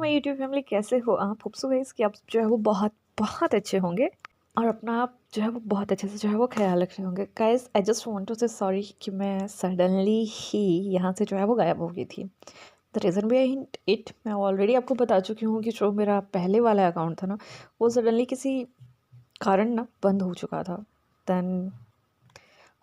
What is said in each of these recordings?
My YouTube family, कैसे हो आप? होप सो गाइस कि आप जो है वो बहुत बहुत अच्छे होंगे और अपना आप जो है वो बहुत अच्छे से जो है वो ख्याल रख रहे होंगे। Guys, I just want to say sorry कि मैं सडनली ही यहाँ से जो है वो गायब हो गई थी। द रीज़न बिहाइंड इट मैं ऑलरेडी आपको बता चुकी हूँ कि जो मेरा पहले वाला अकाउंट था ना, वो सडनली किसी कारण ना बंद हो चुका था। देन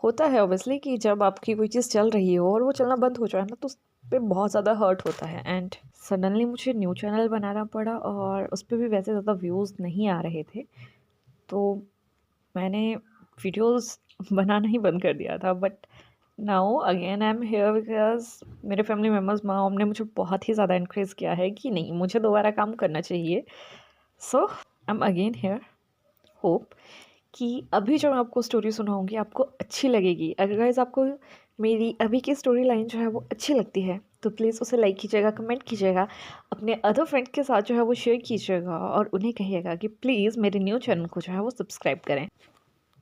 होता है ऑब्वियसली कि जब आपकी कोई चीज़ चल रही हो और वो चलना बंद हो जाए ना, तो उस पे बहुत ज़्यादा हर्ट होता है। एंड सडनली मुझे न्यू चैनल बनाना पड़ा और उस पे भी वैसे ज़्यादा व्यूज़ नहीं आ रहे थे, तो मैंने वीडियोस बनाना ही बंद कर दिया था। But now again I am here because मेरे फैमिली मेम्बर्स, मॉम ने मुझे बहुत ही ज़्यादा इनक्रेज किया है कि नहीं, मुझे दोबारा काम करना चाहिए। So I am again here. Hope कि अभी जो मैं आपको स्टोरी सुनाऊंगी आपको अच्छी लगेगी। अगर गाइस आपको मेरी अभी की स्टोरी लाइन जो है वो अच्छी लगती है तो प्लीज़ उसे लाइक कीजिएगा, कमेंट कीजिएगा, अपने अदर फ्रेंड के साथ जो है वो शेयर कीजिएगा और उन्हें कहिएगा कि प्लीज़ मेरे न्यू चैनल को जो है वो सब्सक्राइब करें।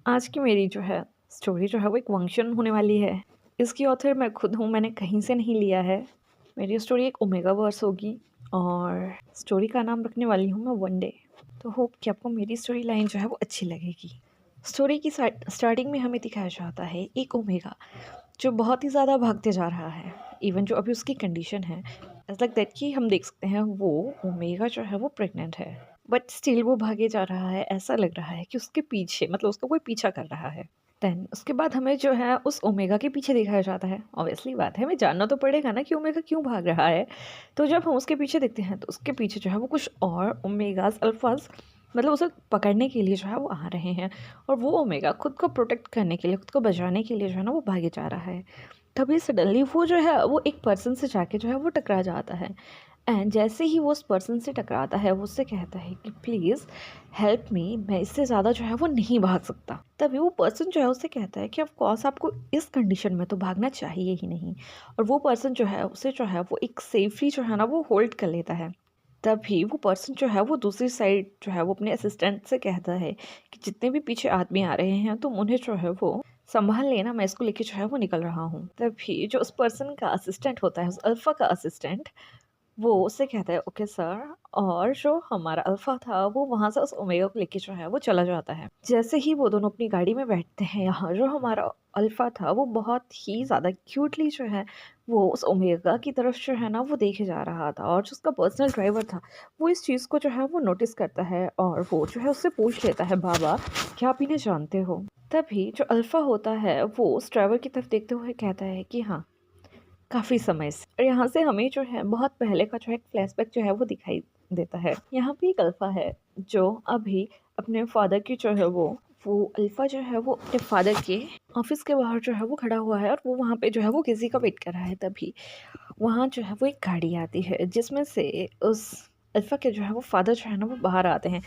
आज की मेरी जो है स्टोरी जो है वो एक फंक्शन होने वाली है। इसकी ऑथर मैं खुद हूँ, मैंने कहीं से नहीं लिया है। मेरी स्टोरी एक ओमेगा वर्स होगी और स्टोरी का नाम रखने वाली हूँ मैं वन डे। तो होप कि आपको मेरी स्टोरी लाइन जो है वो अच्छी लगेगी। स्टोरी की स्टार्टिंग में हमें दिखाया जाता है एक ओमेगा जो बहुत ही ज़्यादा भागते जा रहा है। इवन जो अभी उसकी कंडीशन है ऐसा लाइक दैट कि हम देख सकते हैं वो ओमेगा जो है वो प्रेग्नेंट है, बट स्टिल वो भागे जा रहा है। ऐसा लग रहा है कि उसके पीछे मतलब उसका कोई पीछा कर रहा है। देन उसके बाद हमें जो है उस ओमेगा के पीछे दिखाया जाता है। ऑब्वियसली बात है, हमें जानना तो पड़ेगा ना कि ओमेगा क्यों भाग रहा है। तो जब हम उसके पीछे देखते हैं तो उसके पीछे जो है वो कुछ और ओमेगास अल्फाज मतलब उसे पकड़ने के लिए जो है वो आ रहे हैं और वो ओमेगा खुद को प्रोटेक्ट करने के लिए, खुद को बचाने के लिए जो है ना वो भागे जा रहा है। तभी सडनली वो जो है वो एक पर्सन से जाके जो है वो टकरा जाता है। एंड जैसे ही वो उस पर्सन से टकराता है वो उससे कहता है कि प्लीज़ हेल्प मी, मैं इससे ज़्यादा जो है वो नहीं भाग सकता। तभी वो पर्सन जो है उससे कहता है कि ऑफ कोर्स आपको इस कंडीशन में तो भागना चाहिए ही नहीं। और वो पर्सन जो है उसे जो है वो एक सेफली जो है ना वो होल्ड कर लेता है। तभी वो पर्सन जो है वो दूसरी साइड जो है वो अपने असिस्टेंट से कहता है कि जितने भी पीछे आदमी आ रहे हैं तुम उन्हें जो है वो संभाल लेना, मैं इसको लेके जो है वो निकल रहा हूँ। तभी जो उस पर्सन का असिस्टेंट होता है, उस अल्फा का असिस्टेंट, वो उससे कहता है ओके सर। और जो हमारा अल्फा था वो वहाँ से उस ओमेगा को लेके जो है वो चला जाता है। जैसे ही वो दोनों अपनी गाड़ी में बैठते हैं, यहाँ जो हमारा अल्फा था वो बहुत ही ज़्यादा क्यूटली जो है वो उस ओमेगा की तरफ जो है ना वो देखे जा रहा था। और जो उसका पर्सनल ड्राइवर था वो इस चीज़ को जो है वो नोटिस करता है और वो जो है उससे पूछ लेता है, बाबा क्या आप इन्हें जानते हो? तभी जो अल्फा होता है वो उस ड्राइवर की तरफ देखते हुए कहता है कि हाँ, काफ़ी समय से। और यहाँ से हमें जो है बहुत पहले का जो है फ्लैशबैक जो है वो दिखाई देता है। यहाँ पे एक अल्फ़ा है जो अभी अपने फादर की जो है वो अल्फ़ा जो है वो अपने फादर के ऑफिस के बाहर जो है वो खड़ा हुआ है और वो वहाँ पे जो है वो किसी का वेट कर रहा है। तभी वहाँ जो है वो एक गाड़ी आती है जिसमें से उस अल्फ़ा के जो है वो फादर जो है ना वो बाहर आते हैं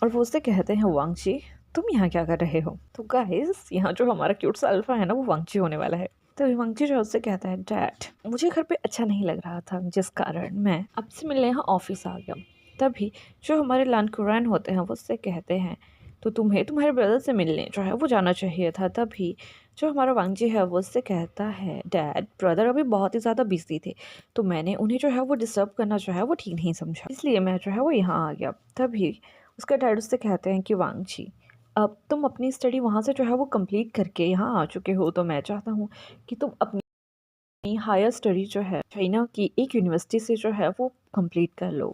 और वो उससे कहते हैं, वांगची तुम यहाँ क्या कर रहे हो? तो गाइस, यहाँ जो हमारा क्यूट सा अल्फ़ा है ना वो वांगची होने वाला है। तो हिमांशु जो उससे कहता है, डैड मुझे घर पे अच्छा नहीं लग रहा था जिस कारण मैं आपसे मिलने यहाँ ऑफिस आ गया। तभी जो हमारे लानकुरान होते हैं वो उससे कहते हैं, तो तुम्हें तुम्हारे ब्रदर से मिलने जो है वो जाना चाहिए था। तभी जो हमारा वांगजी है वो उससे कहता है, डैड ब्रदर अभी बहुत ही ज़्यादा बिजी थे तो मैंने उन्हें जो है वो डिस्टर्ब करना जो है वो ठीक नहीं समझा, इसलिए मैं जो है वो यहाँ आ गया। तभी उसका डैड उससे कहते हैं कि वांगजी, अब तुम अपनी स्टडी वहाँ से जो है वो कंप्लीट करके यहाँ आ चुके हो तो मैं चाहता हूँ कि तुम अपनी हायर स्टडी जो है चाइना की एक यूनिवर्सिटी से जो है वो कंप्लीट कर लो।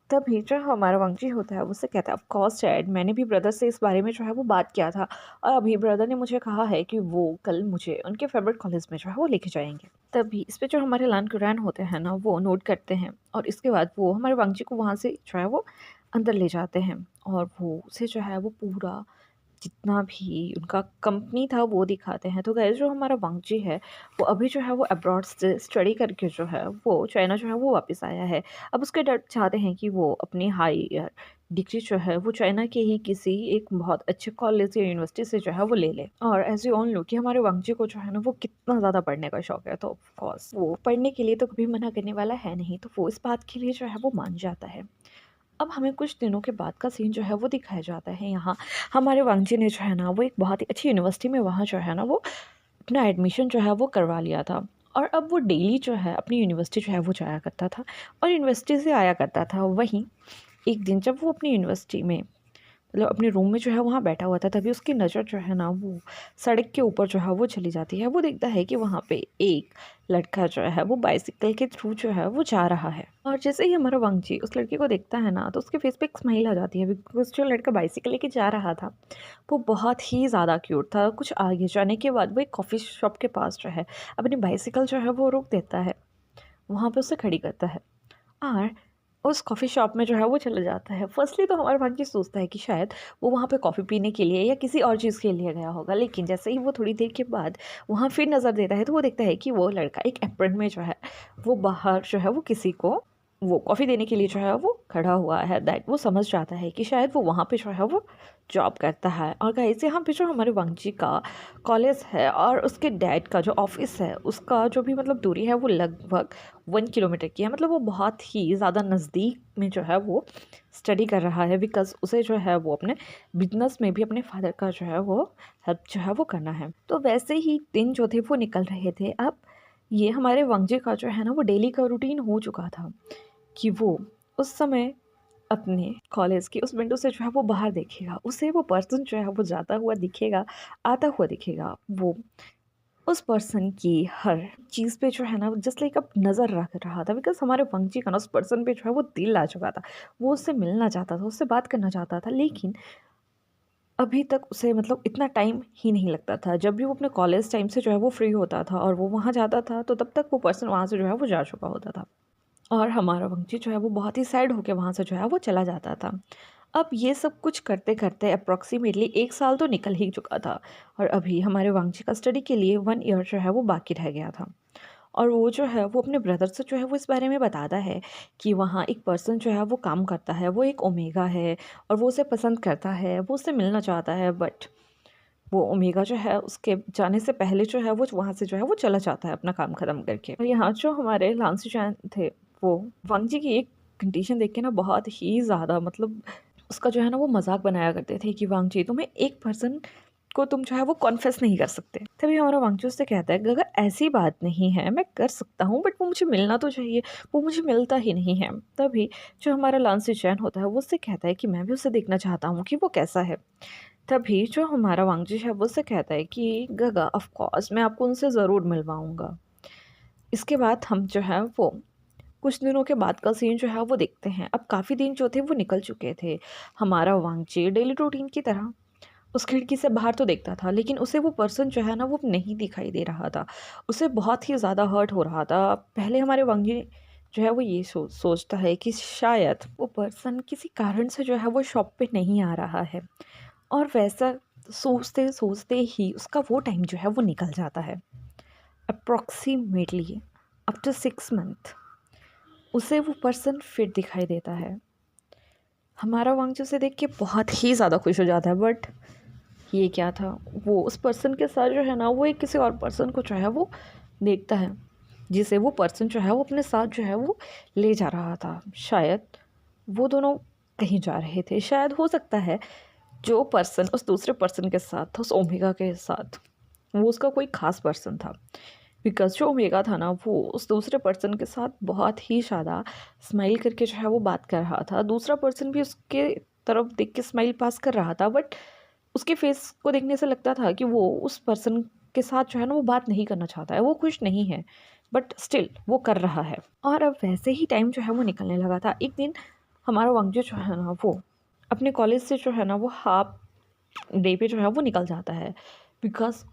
तभी जो हमारा वांगजी होता है उससे कहता है, ऑफ कोर्स डैड, मैंने भी ब्रदर से इस बारे में जो है वो बात किया था और अभी ब्रदर ने मुझे कहा है कि वो कल मुझे उनके फेवरेट कॉलेज में जो है वो लेके जाएंगे। तभी इस पे जो हमारे लान कुरान होते हैं ना वो नोट करते हैं और इसके बाद वो हमारे वांगजी को वहाँ से जो है वो अंदर ले जाते हैं और वो उसे जो है वो पूरा जितना भी उनका कंपनी था वो दिखाते हैं। तो गाइस, जो हमारा वांगजी है वो अभी जो है वो अब्रॉड से स्टडी करके जो है वो चाइना जो है वो वापस आया है। अब उसके डैड चाहते हैं कि वो अपनी हायर डिग्री जो है वो चाइना के ही किसी एक बहुत अच्छे कॉलेज या यूनिवर्सिटी से जो है वो ले ले। और एज यू ऑल नो कि हमारे वांगजी को जो है ना वो कितना ज़्यादा पढ़ने का शौक है, तो ऑफ कोर्स वो पढ़ने के लिए तो कभी मना करने वाला है नहीं, तो वो इस बात के लिए जो है वो मान जाता है। अब हमें कुछ दिनों के बाद का सीन जो है वो दिखाया जाता है। यहाँ हमारे वांगजी ने जो है ना वो एक बहुत ही अच्छी यूनिवर्सिटी में वहाँ जो है ना वो अपना एडमिशन जो है वो करवा लिया था। और अब वो डेली जो है अपनी यूनिवर्सिटी जो है वो जाया करता था और यूनिवर्सिटी से आया करता था। वहीं एक दिन जब वो अपनी यूनिवर्सिटी में मतलब अपने रूम में जो है वहाँ बैठा हुआ था, तभी उसकी नज़र जो है ना वो सड़क के ऊपर जो है वो चली जाती है। वो देखता है कि वहाँ पे एक लड़का जो है वो बाइसिकल के थ्रू जो है वो जा रहा है। और जैसे ही हमारा वांगजी उस लड़के को देखता है ना, तो उसके फेस पे एक स्माइल आ जाती है, बिकॉज जो लड़का बाइसिकल लेके जा रहा था वो बहुत ही ज़्यादा क्यूट था। कुछ आगे जाने के बाद वो एक कॉफ़ी शॉप के पास जो है अपनी बाइसिकल जो है वो रोक देता है, वहाँ पे उसे खड़ी करता है और उस कॉफ़ी शॉप में जो है वो चला जाता है। फर्स्टली तो हमारा भाग्य सोचता है कि शायद वो वहाँ पे कॉफ़ी पीने के लिए या किसी और चीज़ के लिए गया होगा, लेकिन जैसे ही वो थोड़ी देर के बाद वहाँ फिर नज़र देता है, तो वो देखता है कि वो लड़का एक एप्रन में जो है वो बाहर जो है वो किसी को वो कॉफ़ी देने के लिए जो है वो खड़ा हुआ है। दैट वो समझ जाता है कि शायद वो वहाँ पे जो है वो जॉब करता है। और गाइस यहाँ पे जो हमारे वांगजी का कॉलेज है और उसके डैड का जो ऑफिस है, उसका जो भी मतलब दूरी है वो लगभग 1 किलोमीटर की है। मतलब वो बहुत ही ज़्यादा नज़दीक में जो है वो स्टडी कर रहा है, बिकॉज़ उसे जो है वो अपने बिजनेस में भी अपने फादर का जो है वो हेल्प जो है वो करना है। तो वैसे ही दिन जो थे वो निकल रहे थे। अब ये हमारे वांगजी का जो है ना वो डेली का रूटीन हो चुका था कि वो उस समय अपने कॉलेज की उस विंडो से जो है वो बाहर देखेगा, उसे वो पर्सन जो है वो जाता हुआ दिखेगा, आता हुआ दिखेगा। वो उस पर्सन की हर चीज़ पे जो है ना जस्ट लाइक अब नज़र रख रहा था, बिकॉज़ हमारे वंशी का ना उस पर्सन पे जो है वो दिल आ चुका था। वो उससे मिलना चाहता था, उससे बात करना चाहता था, लेकिन अभी तक उसे मतलब इतना टाइम ही नहीं लगता था। जब भी वो अपने कॉलेज टाइम से जो है वो फ्री होता था और वो वहाँ जाता था, तो तब तक वो पर्सन वहाँ से जो है वो जा चुका होता था। और हमारा वंशी जो है वो बहुत ही सैड होके वहाँ से जो है वो चला जाता था। अब ये सब कुछ करते-करते अप्रॉक्सिमेटली 1 साल तो निकल ही चुका था और अभी हमारे वांगजी का स्टडी के लिए 1 ईयर जो है वो बाकी रह गया था। और वो जो है वो अपने ब्रदर से जो है वो इस बारे में बताता है कि वहाँ एक पर्सन जो है वो काम करता है, वो एक ओमेगा है और वो उसे पसंद करता है, वो उससे मिलना चाहता है, बट वो ओमेगा जो है उसके जाने से पहले जो है वो वहाँ से जो है वो चला जाता है अपना काम ख़त्म करके। और यहाँ जो हमारे लांसी चैन थे, वो वांगजी की एक कंडीशन देख के ना बहुत ही ज़्यादा मतलब उसका जो है ना वो मज़ाक बनाया करते थे कि वांगजी तुम्हें एक पर्सन को तुम जो है वो कॉन्फेस नहीं कर सकते। तभी हमारा वांगजी उससे कहता है कि अगर ऐसी बात नहीं है, मैं कर सकता हूँ, बट वो मुझे मिलना तो चाहिए, वो मुझे मिलता ही नहीं है। तभी जो हमारा लांसी चैन होता है वो उससे कहता है कि मैं भी उसे देखना चाहता हूँ कि वो कैसा है। तभी जो हमारा वांगजी है वो उससे कहता है कि गगा ऑफ कोर्स मैं आपको उनसे ज़रूर मिलवाऊँगा। इसके बाद हम जो है वो कुछ दिनों के बाद का सीन जो है वो देखते हैं। अब काफ़ी दिन जो थे वो निकल चुके थे। हमारा वांगजी डेली रूटीन की तरह उस खिड़की से बाहर तो देखता था, लेकिन उसे वो पर्सन जो है ना वो नहीं दिखाई दे रहा था। उसे बहुत ही ज़्यादा हर्ट हो रहा था। पहले हमारे वांगजी जो है वो ये सोचता है कि शायद वो पर्सन किसी कारण से जो है वो शॉप पे नहीं आ रहा है। और वैसा सोचते-सोचते ही उसका वो टाइम जो है वो निकल जाता है। अप्रॉक्सिमेटली आफ्टर 6 मंथ उसे वो पर्सन फिर दिखाई देता है। हमारा वांगजी उसे देख के बहुत ही ज़्यादा खुश हो जाता है, बट ये क्या था, वो उस पर्सन के साथ जो है ना वो एक किसी और पर्सन को जो है वो देखता है, जिसे वो पर्सन जो है वो अपने साथ जो है वो ले जा रहा था। शायद वो दोनों कहीं जा रहे थे, शायद हो सकता है जो पर्सन उस दूसरे पर्सन के साथ था, उस ओमेगा के साथ, वो उसका कोई ख़ास पर्सन था। बिकॉज़ जो ओमेगा था ना वो उस दूसरे पर्सन के साथ बहुत ही ज़्यादा स्माइल करके जो है वो बात कर रहा था। दूसरा पर्सन भी उसके तरफ देख के स्माइल पास कर रहा था, बट उसके फेस को देखने से लगता था कि वो उस पर्सन के साथ जो है ना वो बात नहीं करना चाहता है, वो खुश नहीं है, बट स्टिल वो कर रहा है। और अब वैसे ही टाइम जो है वो निकलने लगा था। एक दिन हमारा वांगजी जो है ना वो अपने कॉलेज से जो है ना वो हाफ डे पे जो है वो निकल जाता है, बिकॉज़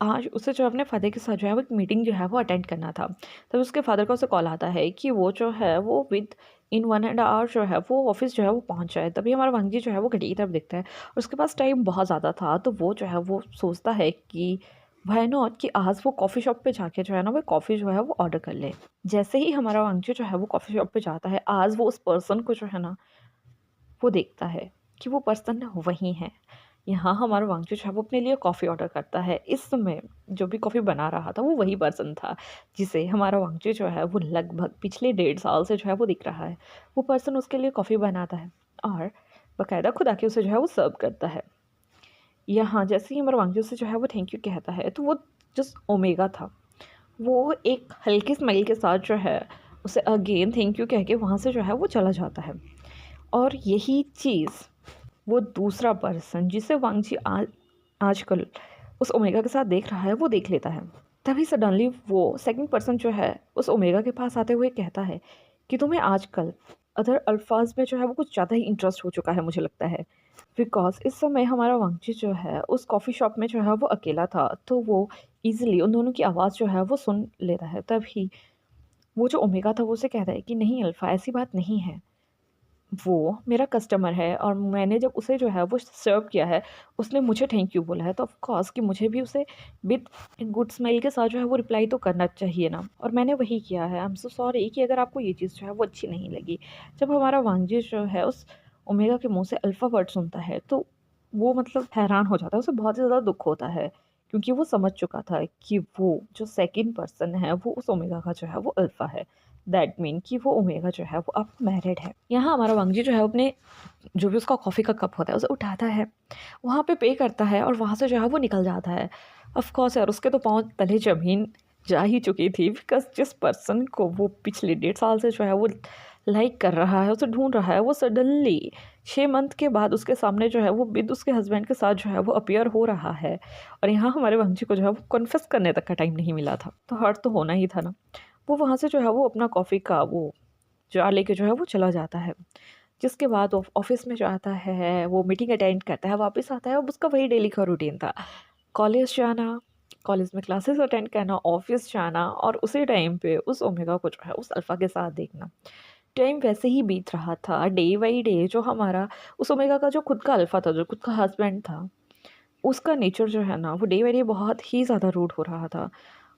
आज उसे जो है अपने फ़ादर के साथ जो है वो एक मीटिंग जो है वो अटेंड करना था। तब उसके फ़ादर का उसे कॉल आता है कि वो जो है वो विद इन 1 एंड आवर जो है वो ऑफ़िस जो है वो पहुँच जाए। तभी हमारा वांगजी जो है वो घड़ी की तरफ देखता है और उसके पास टाइम बहुत ज़्यादा था, तो वो जो है वो सोचता है कि व्हाई नॉट कि आज वो कॉफ़ी शॉप पे जाके जो है ना वो कॉफ़ी जो है वो ऑर्डर कर ले। जैसे ही हमारा वांगजी जो है वो कॉफ़ी शॉप पे जाता है, आज वो उस पर्सन को जो है ना वो देखता है कि वो पर्सन वही है। यहाँ हमारा वांगचू जो है वो अपने लिए कॉफ़ी ऑर्डर करता है। इस समय जो भी कॉफ़ी बना रहा था वो वही पर्सन था, जिसे हमारा वांगचू जो है वो लगभग पिछले 1.5 साल से जो है वो दिख रहा है। वो पर्सन उसके लिए कॉफ़ी बनाता है और बाकायदा खुद आके उसे जो है वो सर्व करता है। यहाँ जैसे ही हमारा वांगचू से जो है वो थैंक यू कहता है, तो वो जस्ट ओमेगा था। वो एक हल्की स्माइल के साथ जो है उसे अगेन थैंक यू कह के वहाँ से जो है वो चला जाता है। और यही चीज़ वो दूसरा पर्सन जिसे वांगजी आजकल उस ओमेगा के साथ देख रहा है वो देख लेता है। तभी सडनली वो सेकंड पर्सन जो है उस ओमेगा के पास आते हुए कहता है कि तुम्हें आजकल अदर अल्फाज में जो है वो कुछ ज़्यादा ही इंटरेस्ट हो चुका है मुझे लगता है। बिकॉज इस समय हमारा वांगजी जो है उस कॉफ़ी शॉप में जो है वो अकेला था, तो वो ईजिली उन दोनों की आवाज़ जो है वो सुन लेता है। तभी वो जो ओमेगा था वो उसे कहता है कि नहीं अल्फ़ा, ऐसी बात नहीं है, वो मेरा कस्टमर है और मैंने जब उसे जो है वो सर्व किया है, उसने मुझे थैंक यू बोला है, तो ऑफ़ कोर्स कि मुझे भी उसे विद गुड स्माइल के साथ जो है वो रिप्लाई तो करना चाहिए ना, और मैंने वही किया है। आई एम सो सॉरी कि अगर आपको ये चीज़ जो है वो अच्छी नहीं लगी। जब हमारा वांगजी जो है उस ओमेगा के मुँह से अल्फ़ा वर्ड सुनता है, तो वो मतलब हैरान हो जाता है, उसे बहुत ही ज़्यादा दुःख होता है, क्योंकि वो समझ चुका था कि वो जो सेकंड पर्सन है वो उस ओमेगा का जो है वो अल्फ़ा है। दैट मीन कि वो ओमेगा जो है वो अब मैरिड है। यहाँ हमारा वांगजी जो है अपने जो भी उसका कॉफ़ी का कप होता है उसे उठाता है, वहाँ पे करता है और वहाँ से जो है वो निकल जाता है। ऑफ़ कोर्स यार उसके तो पाँव तले ज़मीन जा ही चुकी थी, बिकॉज़ जिस पर्सन को वो पिछले 1.5 साल से जो है वो लाइक कर रहा है, उसे ढूँढ रहा है, वो सडनली 6 मंथ के बाद उसके सामने जो है वो विद उसके हस्बैंड के साथ जो है वो अपीयर हो रहा है। और यहाँ हमारे वांगजी को जो है वो कन्फेस करने तक का टाइम नहीं मिला था, तो हर्ट तो होना ही था ना। वो वहाँ से जो है वो अपना कॉफ़ी का वो जार लेके जो है वो चला जाता है। जिसके बाद वो ऑफ़िस में जाता है, वो मीटिंग अटेंड करता है, वापस आता है, अब उसका वही डेली का रूटीन था। कॉलेज जाना, कॉलेज में क्लासेस अटेंड करना, ऑफ़िस जाना और उसी टाइम पे उस ओमेगा को जो है उस अल्फ़ा के साथ देखना। टाइम वैसे ही बीत रहा था, डे बाई डे जो हमारा उस ओमेगा का जो खुद का अल्फ़ा था, जो खुद का हस्बैंड था, उसका नेचर जो है ना, वो डे बाई डे बहुत ही ज़्यादा रूड हो रहा था।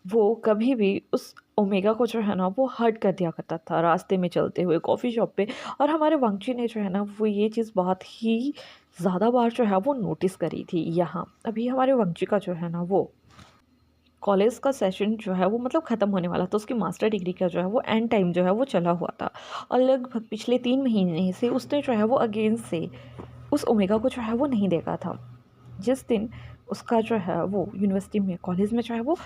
वो कभी भी उस ओमेगा को जो है ना वो हर्ट कर दिया करता था रास्ते में चलते हुए कॉफ़ी शॉप पे। और हमारे वांगची ने जो है ना वो ये चीज़ बहुत ही ज़्यादा बार जो है वो नोटिस करी थी। यहाँ अभी हमारे वांगची का जो है ना वो कॉलेज का सेशन जो है वो मतलब ख़त्म होने वाला था, उसकी मास्टर डिग्री का जो है वो एंड टाइम जो है वो चला हुआ था। और लगभग पिछले 3 महीने से उसने जो है वो अगेन से उस ओमेगा को जो है वो नहीं देखा था। जिस दिन उसका जो है वो यूनिवर्सिटी में कॉलेज में जो है वो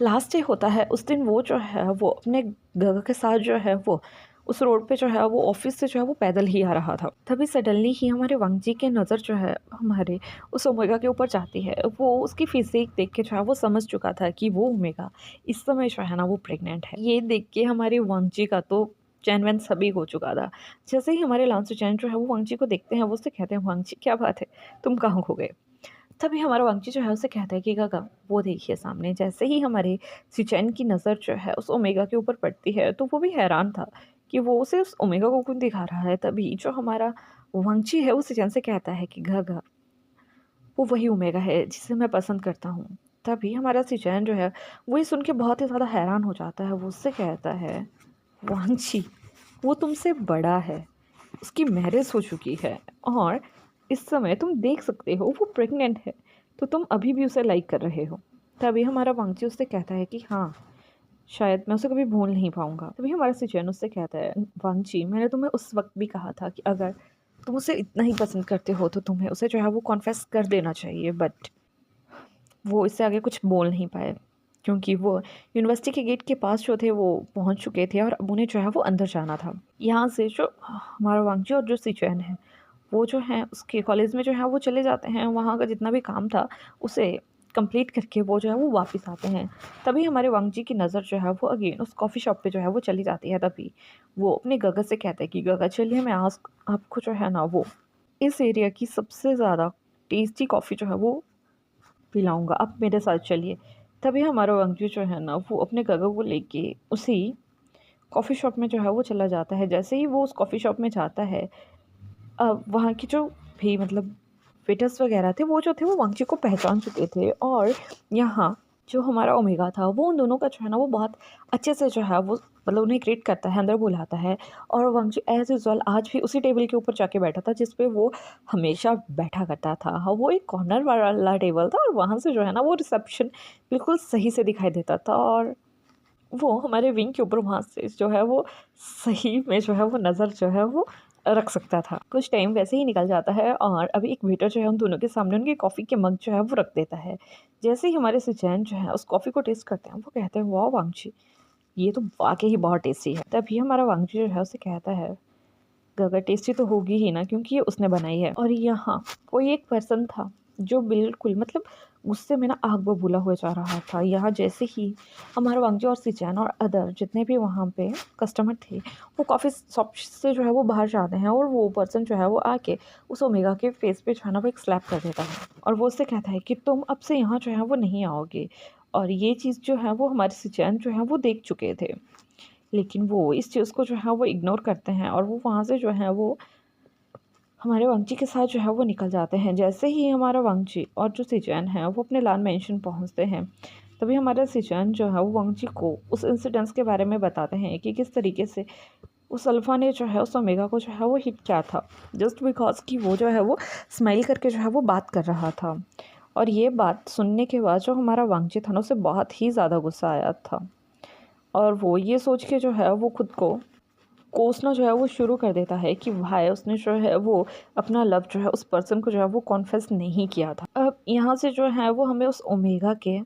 लास्ट डे होता है, उस दिन वो जो है वो अपने गगा के साथ जो है वो उस रोड पे जो है वो ऑफिस से जो है वो पैदल ही आ रहा था। तभी सडनली ही हमारे वांगजी की नज़र जो है हमारे उस ओमेगा के ऊपर जाती है। वो उसकी फिजिक देख के जो है वो समझ चुका था कि वो ओमेगा इस समय जो है ना वो प्रेग्नेंट है। ये देख के हमारे वांगजी का तो चैन वैन सभी हो चुका था। जैसे ही हमारे लांसू चैन जो है वो वांगजी को देखते हैं, वो उससे कहते हैं, वांगजी क्या बात है, तुम कहाँ खो गए? तभी हमारा वांगची जो है उसे कहता है कि काका वो देखिए सामने। जैसे ही हमारे सिचैन की नज़र जो है उस ओमेगा के ऊपर पड़ती है, तो वो भी हैरान था कि वो उसे उस ओमेगा को क्यों दिखा रहा है। तभी जो हमारा वांगची है वो सिचैन से कहता है कि गागा वो वही ओमेगा है जिसे मैं पसंद करता हूँ। तभी हमारा सिचैन जो है वो ये सुन के बहुत ही ज़्यादा हैरान हो जाता है। वो उससे कहता है, वांगची वो तुमसे बड़ा है, उसकी मैरिज हो चुकी है और इस समय तुम देख सकते हो वो प्रेग्नेंट है, तो तुम अभी भी उसे लाइक कर रहे हो। तभी हमारा वांगची उससे कहता है कि हाँ, शायद मैं उसे कभी भूल नहीं पाऊंगा। तभी हमारा सिचुएन उससे कहता है, वांगची मैंने तुम्हें उस वक्त भी कहा था कि अगर तुम उसे इतना ही पसंद करते हो तो तुम्हें उसे जो है वो कॉन्फेस कर देना चाहिए। बट वो इससे आगे कुछ बोल नहीं पाए, क्योंकि वो यूनिवर्सिटी के गेट के पास जो थे वो पहुंच चुके थे और अब उन्हें जो है वो अंदर जाना था। यहाँ से जो हमारा वांगजी और जो सिचुएन है वो जो है उसके कॉलेज में जो है वो चले जाते हैं। वहाँ का जितना भी काम था उसे कंप्लीट करके वो जो है वो वापस आते हैं। तभी हमारे वांगजी की नज़र जो है वो अगेन उस कॉफ़ी शॉप पे जो है वो चली जाती है। तभी वो अपने गगा से कहते हैं कि गगा चलिए, मैं आज आपको जो है ना वो इस एरिया की सबसे ज़्यादा टेस्टी कॉफ़ी जो है वो पिलाऊँगा, आप मेरे साथ चलिए। तभी हमारा वांगजी जो है ना वो अपने गगा को लेके उसी कॉफ़ी शॉप में जो है वो चला जाता है। जैसे ही वो उस कॉफ़ी शॉप में जाता है, वहाँ की जो भी मतलब वेटर्स वगैरह थे, वो जो थे वो वांगची को पहचान चुके थे। और यहाँ जो हमारा ओमेगा था वो उन दोनों का जो है ना वो बहुत अच्छे से जो है वो मतलब उन्हें ग्रीट करता है, अंदर बुलाता है। और वांगची एज़ यूजुअल आज भी उसी टेबल के ऊपर जाके बैठा था जिस पे वो हमेशा बैठा करता था। हाँ, वो एक कॉर्नर वाला टेबल था और वहाँ से जो है ना वो रिसेप्शन बिल्कुल सही से दिखाई देता था। और वो हमारे विंग के ऊपर वहाँ से जो है वो सही में जो है वो नज़र जो है वो रख सकता था। कुछ टाइम वैसे ही निकल जाता है और अभी एक वेटर जो है हम दोनों के सामने उनके कॉफ़ी के मग जो है वो रख देता है। जैसे ही हमारे सुजैन जो है उस कॉफ़ी को टेस्ट करते हैं, वो कहते हैं वाह वांगची, ये तो वाक़ई ही बहुत टेस्टी है। तभी हमारा वांगची जो है उसे कहता है अगर टेस्टी तो होगी ही ना, क्योंकि ये उसने बनाई है। और यहाँ कोई एक पर्सन था जो बिल्कुल मतलब गुस्से में ना आग बबूला हो जा रहा था। यहाँ जैसे ही हमारा वांगजी और सिचैन और अदर जितने भी वहाँ पे कस्टमर थे, वो कॉफ़ी शॉप से जो है वो बाहर जाते हैं और वो पर्सन जो है वो आके उस ओमेगा के फेस पे जो है ना वो एक स्लैप कर देता है और वो उससे कहता है कि तुम अब से यहाँ जो है वो नहीं आओगे। और ये चीज़ जो है वो हमारे सिचैन जो है वो देख चुके थे, लेकिन वो इस चीज़ को जो है वो इग्नोर करते हैं और वो वहाँ से जो है वो हमारे वांगची के साथ जो है वो निकल जाते हैं। जैसे ही हमारा वांगची और जो सिचैन है वो अपने लान मेंशन पहुँचते हैं, तभी हमारा सिचैन जो है वो वांगची को उस इंसिडेंट्स के बारे में बताते हैं कि किस तरीके से उस अल्फ़ा ने जो है उस ओमेगा को जो है वो हिट किया था, जस्ट बिकॉज़ कि वो जो है वो स्माइल करके जो है वो बात कर रहा था। और ये बात सुनने के बाद जो हमारा वांगची था ना, उसे बहुत ही ज़्यादा गुस्सा आया था और वो ये सोच के जो है वो खुद को कोसना जो है वो शुरू कर देता है कि भाई उसने जो है वो अपना लव जो है उस पर्सन को जो है वो कॉन्फेस नहीं किया था। अब यहाँ से जो है वो हमें उस ओमेगा के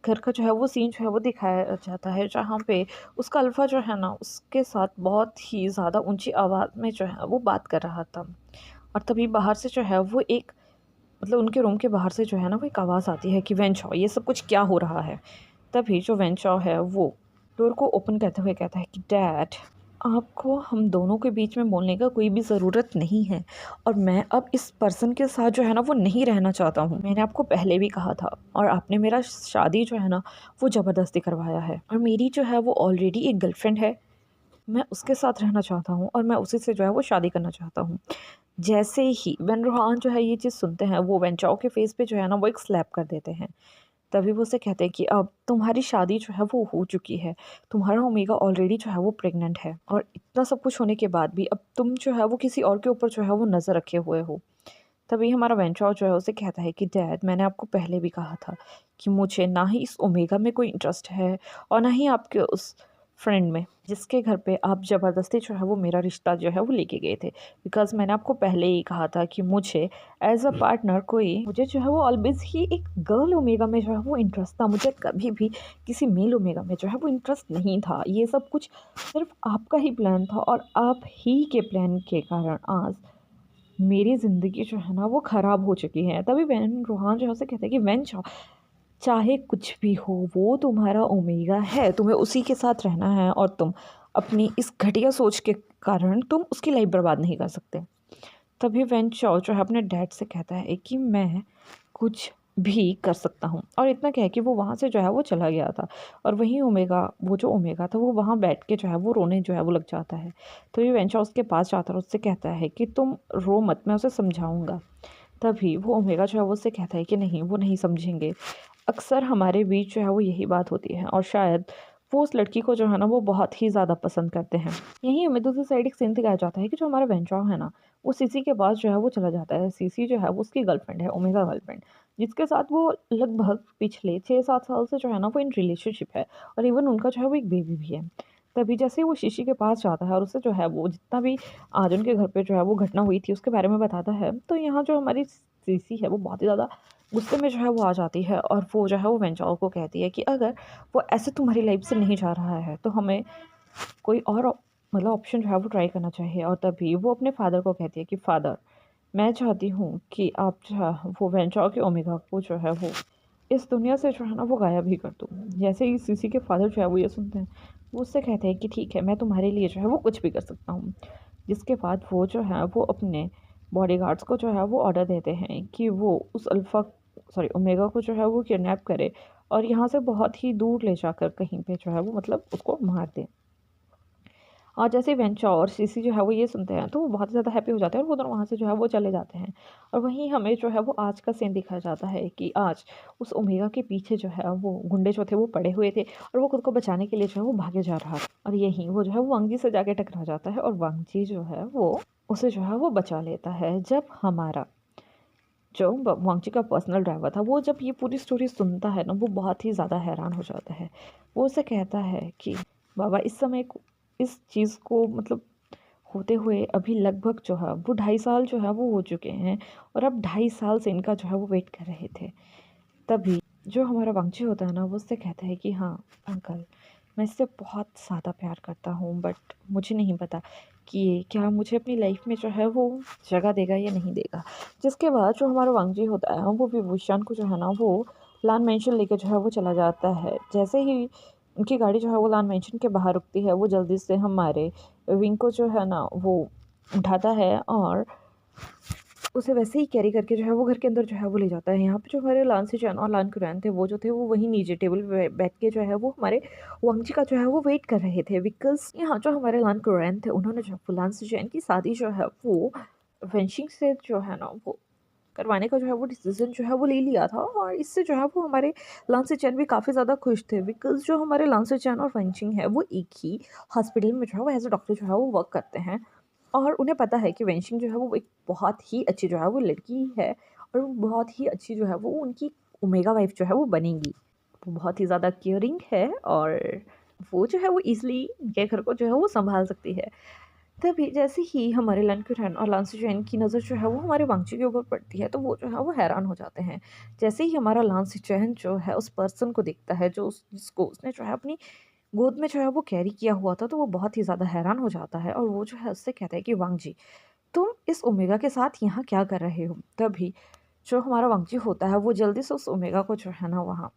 घर का जो है वो सीन जो है वो दिखाया जाता है, जहाँ पे उसका अल्फ़ा जो है ना उसके साथ बहुत ही ज़्यादा ऊंची आवाज़ में जो है वो बात कर रहा था। और तभी बाहर से जो है वो एक मतलब उनके रूम के बाहर से जो है ना वो एक आवाज़ आती है कि वेंचॉ ये सब कुछ क्या हो रहा है। तभी जो वेंचॉ है वो डोर को ओपन करते हुए कहता है कि डैड, आपको हम दोनों के बीच में बोलने का कोई भी ज़रूरत नहीं है और मैं अब इस पर्सन के साथ जो है ना वो नहीं रहना चाहता हूँ। मैंने आपको पहले भी कहा था और आपने मेरा शादी जो है ना वो ज़बरदस्ती करवाया है और मेरी जो है वो ऑलरेडी एक गर्लफ्रेंड है, मैं उसके साथ रहना चाहता हूँ और मैं उसी से जो है वो शादी करना चाहता हूँ। जैसे ही वेन रोहान जो है ये चीज़ सुनते हैं, वो वेंचाओ के फेस पे जो है ना वो एक स्लैप कर देते हैं। तभी वो उसे कहते हैं कि अब तुम्हारी शादी जो है वो हो चुकी है, तुम्हारा ओमेगा ऑलरेडी जो है वो प्रेग्नेंट है और इतना सब कुछ होने के बाद भी अब तुम जो है वो किसी और के ऊपर जो है वो नज़र रखे हुए हो। तभी हमारा वेंचाओ जो है उसे कहता है कि डैड, मैंने आपको पहले भी कहा था कि मुझे ना ही इस ओमेगा में कोई इंटरेस्ट है और ना ही आपके उस फ्रेंड में जिसके घर पे आप ज़बरदस्ती जो है वो मेरा रिश्ता जो है वो लेके गए थे। बिकॉज़ मैंने आपको पहले ही कहा था कि मुझे एज़ अ पार्टनर मुझे जो है वो ऑलवेज़ ही एक गर्ल ओमेगा में जो है वो इंटरेस्ट था। मुझे कभी भी किसी मेल ओमेगा में जो है वो इंटरेस्ट नहीं था। ये सब कुछ सिर्फ़ आपका ही प्लान था और आप ही के प्लान के कारण आज मेरी ज़िंदगी जो है ना वो ख़राब हो चुकी है। तभी वेन रोहान जो है उसे कहता है कि वेन चाहे कुछ भी हो, वो तुम्हारा ओमेगा है, तुम्हें उसी के साथ रहना है और तुम अपनी इस घटिया सोच के कारण तुम उसकी लाइफ बर्बाद नहीं कर सकते। तभी वेन चाओ जो है अपने डैड से कहता है कि मैं कुछ भी कर सकता हूँ और इतना कह के वो वहाँ से जो है वो चला गया था और वहीं ओमेगा वो जो ओमेगा था वो वहाँ बैठ के जो है वो रोने जो है वो लग जाता है। तो ये वेंचा उसके पास जाता है और उससे कहता है कि तुम रो मत, मैं उसे समझाऊंगा। तभी वो ओमेगा जो है वो उससे कहता है कि नहीं, वो नहीं समझेंगे। अक्सर हमारे बीच जो है वो यही बात होती है और शायद वो उस लड़की को जो है ना वो बहुत ही ज़्यादा पसंद करते हैं। यहीं हमें दूसरी साइड एक सीन दिखाया जाता है कि जो हमारा वेंचॉ है ना वो सीसी के पास जो है वो चला जाता है। सीसी जो है वो उसकी गर्लफ्रेंड है, ओमेगा गर्लफ्रेंड, जिसके साथ वो लगभग पिछले 6-7 साल से जो है ना वो इन रिलेशनशिप है और इवन उनका जो है वो एक बेबी भी है। तभी जैसे ही वो शीशी के पास जाता है और उससे जो है वो जितना भी आज उनके घर पे जो है वो घटना हुई थी उसके बारे में बताता है, तो यहाँ जो हमारी सीसी है वो बहुत ही ज़्यादा गुस्से में जो है वो आ जाती है और वो जो है वो वेंचाओ को कहती है कि अगर वो ऐसे तुम्हारी लाइफ से नहीं जा रहा है तो हमें कोई और मतलब ऑप्शन जो है वो ट्राई करना चाहिए। और तभी वो अपने फादर को कहती है कि फादर, मैं चाहती हूँ कि आप जो है वो वेंचाओ के ओमेगा को जो है वो इस दुनिया से जो है ना वो गायब ही कर दूँ। जैसे ही सीसी के फादर जो है वो ये सुनते हैं, वो उससे कहते हैं कि ठीक है, मैं तुम्हारे लिए जो है वो कुछ भी कर सकता हूँ। जिसके बाद वो जो है वो अपने बॉडीगार्ड्स को जो है वो ऑर्डर देते हैं कि वो उस ओमेगा को जो है वो किडनैप करे और यहाँ से बहुत ही दूर ले जाकर कहीं पे जो है वो मतलब उसको मार दे। और जैसे वेंचा और सीसी जो है वो ये सुनते हैं तो वो बहुत ज़्यादा हैप्पी हो जाते हैं और वो दोनों वहाँ से जो है वो चले जाते हैं। और वहीं हमें जो है वो आज का सीन दिखाया जाता है कि आज उस ओमेगा के पीछे जो है वो गुंडे जो थे वो पड़े हुए थे और वो खुद को बचाने के लिए जो है वो भागे जा रहा था और यहीं वो जो है वो वांगजी से जाके टकरा जाता है और वांगजी जो है वो उसे जो है वो बचा लेता है। जब हमारा जो वांगची का पर्सनल ड्राइवर था वो जब ये पूरी स्टोरी सुनता है ना वो बहुत ही ज़्यादा हैरान हो जाता है। वो उसे कहता है कि बाबा, इस समय इस चीज़ को मतलब होते हुए अभी लगभग जो है वो 2.5 साल जो है वो हो चुके हैं, और अब 2.5 साल से इनका जो है वो वेट कर रहे थे। तभी जो हमारा वांगची होता है ना, वो उससे कहता है कि हाँ अंकल, मैं इससे बहुत ज़्यादा प्यार करता हूँ, बट मुझे नहीं पता कि ये क्या मुझे अपनी लाइफ में जो है वो जगह देगा या नहीं देगा। जिसके बाद जो हमारा वांगजी होता है वो विभूषण को जो है ना वो लान मेंशन लेके जो है वो चला जाता है। जैसे ही उनकी गाड़ी जो है वो लान मेंशन के बाहर रुकती है, वो जल्दी से हमारे विंग को जो है ना वो उठाता है और उसे वैसे ही कैरी करके जो है वो घर के अंदर जो है वो ले जाता है। यहाँ पे जो हमारे लान सिचुएन और लान कुरैन थे, वो जो थे वो वहीं नीचे टेबल पे बैठ के जो है वो हमारे वांगजी का जो है वो वेट कर रहे थे। बिकॉज़ यहाँ जो हमारे लान कुरैन थे, उन्होंने जो है लान सिचुएन की शादी जो है वो वेंशिंग से जो है ना वो करवाने का जो है वो डिसीज़न जो है वो ले लिया था, और इससे जो है वो हमारे लान सिचुएन भी काफ़ी ज़्यादा खुश थे। बिकॉज़ जो हमारे लान सिचुएन और वेंशिंग है, वो एक ही हॉस्पिटल में जो है वो एज़ अ डॉक्टर जो है वो वर्क करते हैं, और उन्हें पता है कि वेंशिंग जो है वो एक बहुत ही अच्छी जो है वो लड़की है, और वो बहुत ही अच्छी जो है वो उनकी ओमेगा वाइफ जो है वो बनेगी। वो बहुत ही ज़्यादा केयरिंग है, और वो जो है वो ईज़िली उनके घर को जो है वो सँभाल सकती है। तभी जैसे ही हमारे लन कुरैन और लान सिचुएन की नज़र जो है वो हमारे वांगची के ऊपर पड़ती है, तो वो जो है वो हैरान हो जाते हैं। जैसे ही हमारा लान सिचुएन जो है उस पर्सन को देखता है, जो जिसको उसने जो है अपनी गोद में जो है वो कैरी किया हुआ था, तो वो बहुत ही ज़्यादा हैरान हो जाता है, और वो जो है उससे कहता है कि वांगजी, तुम इस ओमेगा के साथ यहाँ क्या कर रहे हो? तभी जो हमारा वांगजी होता है वो जल्दी से उस ओमेगा को जो है ना वहाँ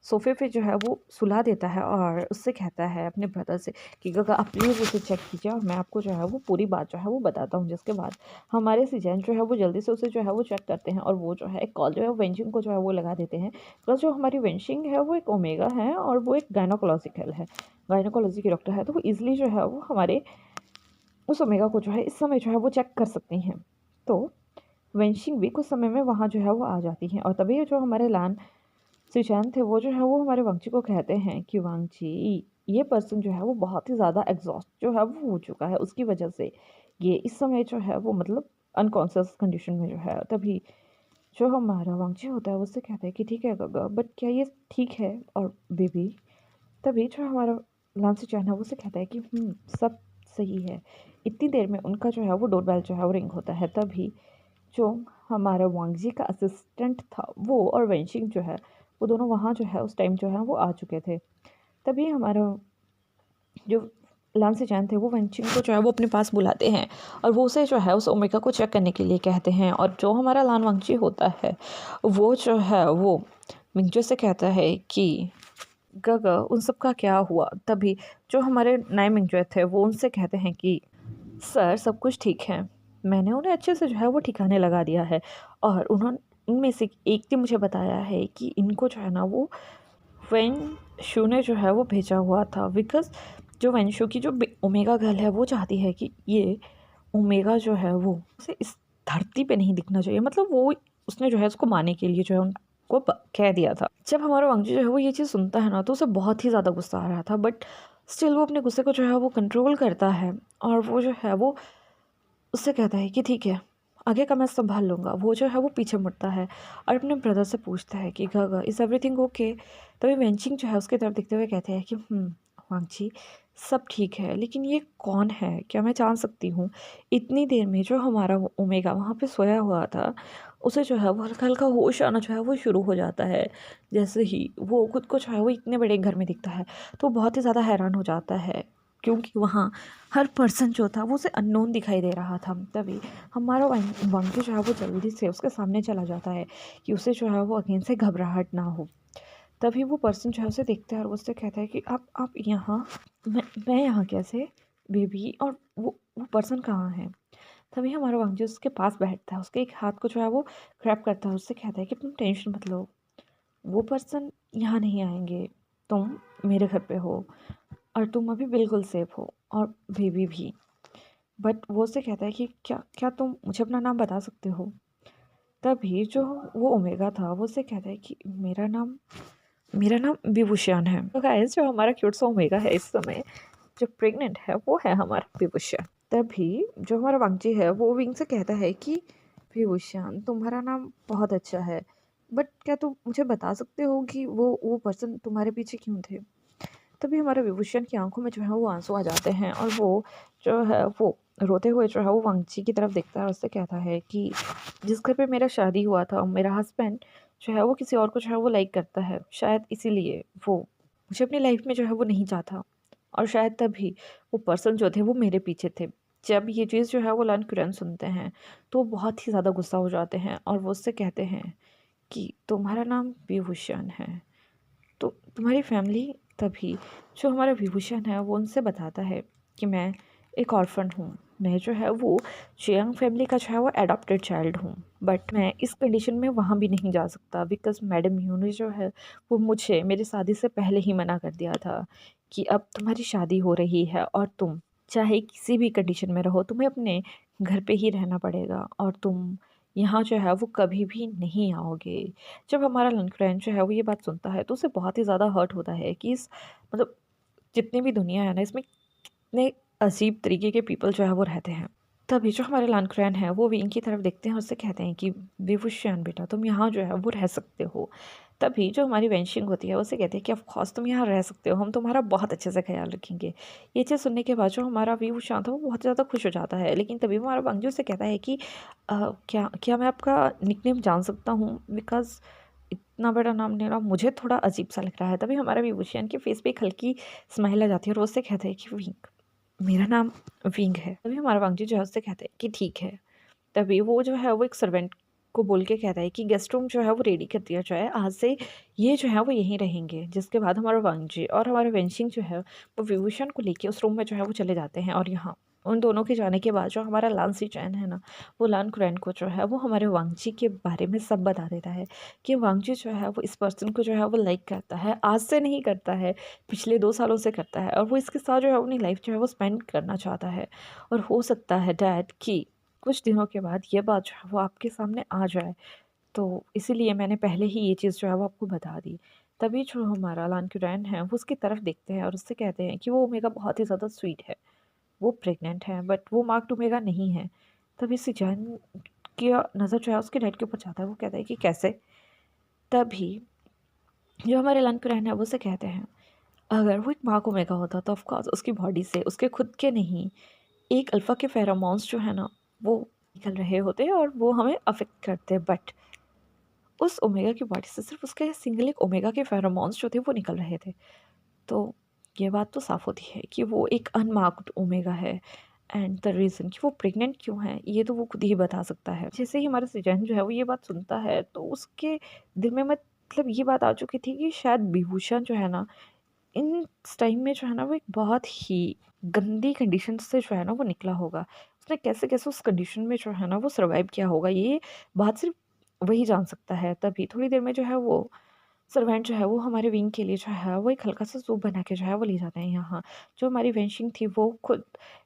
सोफ़े पे जो है वो सुला देता है, और उससे कहता है अपने ब्रदर से कि गगा आप प्लीज़ उसे चेक कीजिए, और मैं आपको जो है वो पूरी बात जो है वो बताता हूँ। जिसके बाद हमारे सीजन जो है वो जल्दी से उसे जो है वो चेक करते हैं, और वो जो है एक कॉल जो है वेंशिंग को जो है वो लगा देते हैं। प्लस जो हमारी वेंशिंग है वो एक ओमेगा है, और वो एक गायनोकोलॉजिकल है, गायनोकोलॉजी की डॉक्टर है, तो वो ईज़िली जो है वो हमारे उस ओमेगा को जो है इस समय जो है वो चेक कर सकती हैं। तो वेंशिंग भी कुछ समय में वहाँ जो है वो आ जाती हैं, और तभी जो हमारे लान सिचैन थे, वो जो है वो हमारे वांगची को कहते हैं कि वांगची, ये पर्सन जो है वो बहुत ही ज़्यादा एग्ज़ॉस्ट जो है वो हो चुका है, उसकी वजह से ये इस समय जो है वो मतलब अनकॉन्शियस कंडीशन में जो है। तभी जो हमारा वांगची होता है वो उससे कहता है कि ठीक है गगा, बट क्या ये ठीक है? और बेबी, तभी जो हमारा लान सिचैन है वो उससे कहता है कि सब सही है। इतनी देर में उनका जो है वो डोरबेल जो है वो रिंग होता है। तभी जो हमारा वांगजी का असिस्टेंट था, वो और वेंशिंग जो है वो दोनों वहाँ जो है उस टाइम जो है वो आ चुके थे। तभी हमारा जो लान सिचैन थे वो वेंशिंग को जो है वो अपने पास बुलाते हैं, और वो उसे जो है उस ओमेगा को चेक करने के लिए कहते हैं। और जो हमारा लान वांगजी होता है वो जो है वो मिंजो से कहता है कि गगा उन सब का क्या हुआ? तभी जो हमारे नए मिंजो थे वो उनसे कहते हैं कि सर सब कुछ ठीक है, मैंने उन्हें अच्छे से जो है वो ठिकाने लगा दिया है, और उन्होंने उनमें से एक ने मुझे बताया है कि इनको जो है ना वो वेंशु ने जो है वो भेजा हुआ था। बिकॉज़ जो वेंशु की जो ओमेगा गर्ल है वो चाहती है कि ये ओमेगा जो है वो उसे इस धरती पे नहीं दिखना चाहिए, मतलब वो उसने जो है उसको मारने के लिए जो है उनको कह दिया था। जब हमारा वांगजी जो है वो ये चीज़ सुनता है ना, तो उसे बहुत ही ज़्यादा गुस्सा आ रहा था, बट स्टिल वो अपने गुस्से को जो है वो कंट्रोल करता है, और वो जो है वो उससे कहता है कि ठीक है, आगे का मैं सँभाल लूँगा। वो जो है वो पीछे मुड़ता है और अपने ब्रदर से पूछता है कि गागा इज़ एवरीथिंग ओके? तभी वेंचिंग जो है उसकी तरफ देखते हुए कहते हैं कि वांगची, सब ठीक है, लेकिन ये कौन है? क्या मैं जान सकती हूँ? इतनी देर में जो हमारा वो ओमेगा वहाँ पे सोया हुआ था, उसे जो है वो हल्का-हल्का होश आना जो है वो शुरू हो जाता है। जैसे ही वो खुद को जो है वो इतने बड़े घर में दिखता है, तो बहुत ही ज़्यादा हैरान हो जाता है, क्योंकि वहाँ हर पर्सन जो था वो उसे अननोन दिखाई दे रहा था। तभी हमारा वांगची जो है वो जल्दी से उसके सामने चला जाता है कि उसे जो है वो अगेन से घबराहट ना हो। तभी वो पर्सन जो है उसे देखता है और उससे कहता है कि आप यहाँ, मैं यहाँ कैसे? बेबी, और वो पर्सन कहाँ है? तभी हमारा वांगची उसके पास बैठता है, उसके एक हाथ को जो है वो ग्रैब करता है, उससे कहता है कि तुम टेंशन मत लो, वो पर्सन यहाँ नहीं आएँगे, तुम मेरे घर पे हो और तुम अभी बिल्कुल सेफ हो, और बेबी भी। बट वो उससे कहता है कि क्या क्या तुम मुझे अपना नाम बता सकते हो? तभी जो वो ओमेगा था वो उससे कहता है कि मेरा नाम विभूषण है। तो गाइस जो हमारा क्यूट सा ओमेगा है इस समय जो प्रेग्नेंट है वो है हमारा विभूषण। तभी जो हमारा वांगची है वो विंग से कहता है कि विभूषण, तुम्हारा नाम बहुत अच्छा है, बट क्या तुम मुझे बता सकते हो कि वो पर्सन तुम्हारे पीछे क्यों थे? तभी हमारे विभूषण की आंखों में जो है वो आंसू आ जाते हैं, और वो जो है वो रोते हुए जो है वो वांगची की तरफ देखता है और उससे कहता है कि जिस घर पे मेरा शादी हुआ था, मेरा हस्बैंड जो है वो किसी और को जो है वो लाइक करता है। शायद इसीलिए वो मुझे अपनी लाइफ में जो है वो नहीं चाहता, और शायद तभी वो पर्सन जो थे वो मेरे पीछे थे। जब ये चीज़ जो है वो लन कुरैन सुनते हैं तो वो बहुत ही ज़्यादा गुस्सा हो जाते हैं और वो उससे कहते हैं कि तुम्हारा नाम विभूषण है, तो तुम्हारी फैमिली, तभी जो हमारा विभूषण है वो उनसे बताता है कि मैं एक ऑर्फन हूँ। मैं जो है वो चियांग फैमिली का जो है वो एडॉप्टेड चाइल्ड हूँ, बट मैं इस कंडीशन में वहाँ भी नहीं जा सकता बिकॉज़ मैडम यूनू जो है वो मुझे मेरी शादी से पहले ही मना कर दिया था कि अब तुम्हारी शादी हो रही है और तुम चाहे किसी भी कंडीशन में रहो, तुम्हें अपने घर पे ही रहना पड़ेगा और तुम यहाँ जो है वो कभी भी नहीं आओगे। जब हमारा लंकुरैन जो है वो ये बात सुनता है तो उसे बहुत ही ज़्यादा हर्ट होता है कि इस मतलब जितनी भी दुनिया है ना, इसमें कितने अजीब तरीके के पीपल जो है वो रहते हैं। तभी जो हमारे लानकुरैन हैं वो विंग की तरफ देखते हैं और उससे कहते हैं कि विवुशियन बेटा, तुम यहाँ जो है वो रह सकते हो। तभी जो हमारी वेंशिंग होती है उसे कहते हैं कि ऑफ कोर्स तुम यहाँ रह सकते हो, हम तुम्हारा बहुत अच्छे से ख्याल रखेंगे। ये चीज़ सुनने के बाद जो हमारा विवुशान था वो बहुत ज़्यादा खुश हो जाता है, लेकिन तभी हमारा वांगजू से कहता है कि क्या क्या मैं आपका निकनेम जान सकता हूँ, बिकॉज़ इतना बड़ा नाम लेना मुझे थोड़ा अजीब सा लग रहा है। तभी हमारा विभूषण के फेस पे एक हल्की स्माइल आ जाती है और वो उससे कहते हैं कि विंग, मेरा नाम विंग है। तभी हमारा वांगजी जो है उससे कहते हैं कि ठीक है। तभी वो जो है वो एक सर्वेंट को बोल के कहता है कि गेस्ट रूम जो है वो रेडी कर दिया जाए, आज से ये जो है वो यहीं रहेंगे। जिसके बाद हमारा वांगजी और हमारा वेंशिंग जो है वो विभूषण को लेके उस रूम में जो है वो चले जाते हैं, और यहाँ उन दोनों के जाने के बाद जो हमारा लान सी चैन है ना, वो लान कुरैन को जो है वो हमारे वांगजी के बारे में सब बता देता है कि वांगजी जो है वो इस पर्सन को जो है वो लाइक करता है, आज से नहीं करता है, पिछले 2 सालों से करता है, और वो इसके साथ जो है अपनी लाइफ जो है वो स्पेंड करना चाहता है। और हो सकता है डैड कि कुछ दिनों के बाद ये बात जो है वो आपके सामने आ जाए, तो इसीलिए मैंने पहले ही ये चीज़ जो है वो आपको बता दी। तभी जो हमारा लान कुरैन है वो उसकी तरफ देखते हैं और उससे कहते हैं कि वो ओमेगा बहुत ही ज़्यादा स्वीट है, वो प्रेग्नेंट है बट वो मार्क्ड ओमेगा नहीं है। तभी सिजान की नज़र जो है उसके डैड के ऊपर जाता है, वो कहता है कि कैसे? तभी जो हमारे लन कुरैन है वो उसे कहते हैं, अगर वो एक मार्क ओमेगा होता तो ऑफ कोर्स उसकी बॉडी से उसके खुद के नहीं, एक अल्फ़ा के फेरोमोन्स जो है ना वो निकल रहे होते और वो हमें अफ़ेक्ट करते, बट उस ओमेगा की बॉडी से सिर्फ़ उसके सिंगल एक ओमेगा के फेरोमोन्स जो थे वो निकल रहे थे। तो ये बात तो साफ़ होती है कि वो एक अनमार्क्ड ओमेगा है, एंड द रीज़न कि वो प्रेग्नेंट क्यों है ये तो वो खुद ही बता सकता है। जैसे ही हमारा सृजन जो है वो ये बात सुनता है तो उसके दिल में मतलब ये बात आ चुकी थी कि शायद विभूषण जो है ना इन इस टाइम में जो है ना वो एक बहुत ही गंदी कंडीशन से जो है ना वो निकला होगा। उसने कैसे-कैसे उस कंडीशन में जो है ना वो सर्वाइव किया होगा, ये बात सिर्फ़ वही जान सकता है। तभी थोड़ी देर में जो है वो सर्वेंट जो है वो हमारे विंग के लिए जो है वो एक हल्का-सा सूप बना के जो है वो ले जाते हैं यहाँ। जो हमारी वेंशिंग थी वो खुद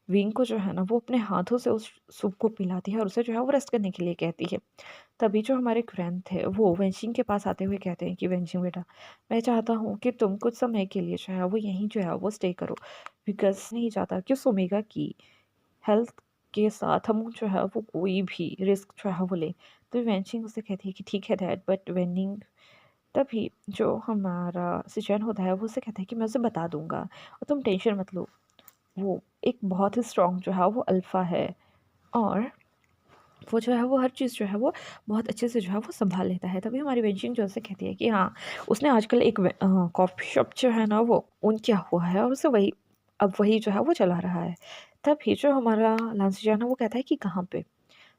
विंग को जो है ना वो अपने हाथों से उस सूप को पिलाती है और उसे जो है वो रेस्ट करने के लिए कहती है। तभी जो हमारे कुरैन थे वो वेंशिंग के पास आते हुए कहते हैं कि वेंशिंग बेटा, मैं चाहता हूँ कि तुम कुछ समय के लिए जो है वो यहीं जो है वो स्टे करो, बिकॉज़ नहीं चाहता कि उस ओमेगा की हेल्थ के साथ हम जो है वो कोई भी रिस्क जो है वो लें। तो वेंशिंग उसे कहती है कि ठीक है डैड, बट वेनिंग तभी जो हमारा सिचुएशन होता है वो उसे कहता है कि मैं उसे बता दूँगा और तुम टेंशन मत लो। वो एक बहुत ही स्ट्रॉन्ग जो है वो अल्फ़ा है, और वो जो है वो हर चीज़ जो है वो बहुत अच्छे से जो है वो सँभाल लेता है। तभी हमारी वेंशिंग जो है उसे कहती है कि हाँ, उसने आजकल एक कॉफ़ी शॉप जो है ना वो ओन किया हुआ है और उसे वही अब वही जो है वो चला रहा है। तभी जो हमारा लांसी जो है ना वो कहता है कि कहाँ पे?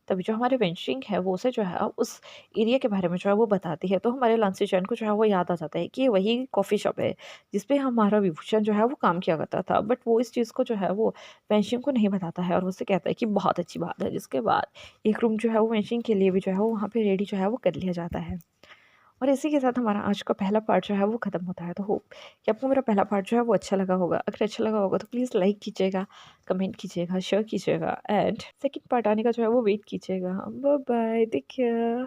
तभी जो हमारे वेंचरिंग है वो उसे जो है उस एरिया के बारे में जो है वो बताती है। तो हमारे लांसीचैन को जो है वो याद आ जाता है कि ये वही कॉफ़ी शॉप है जिस पे हमारा विभूषण जो है वो काम किया करता था। बट वो इस चीज़ को जो है वो वेंशिंग को नहीं बताता है और वो उससे कहता है कि बहुत अच्छी बात है। जिसके बाद एक रूम जो है वो वेंशिंग के लिए भी जो है वो वहाँ पे रेडी जो है वो कर लिया जाता है। और इसी के साथ हमारा आज का पहला पार्ट जो है वो ख़त्म होता है। तो होप कि आपको मेरा पहला पार्ट जो है वो अच्छा लगा होगा। अगर अच्छा लगा होगा तो प्लीज़ लाइक कीजिएगा, कमेंट कीजिएगा, शेयर कीजिएगा, एंड सेकंड पार्ट आने का जो है वो वेट कीजिएगा। Bye bye, take care.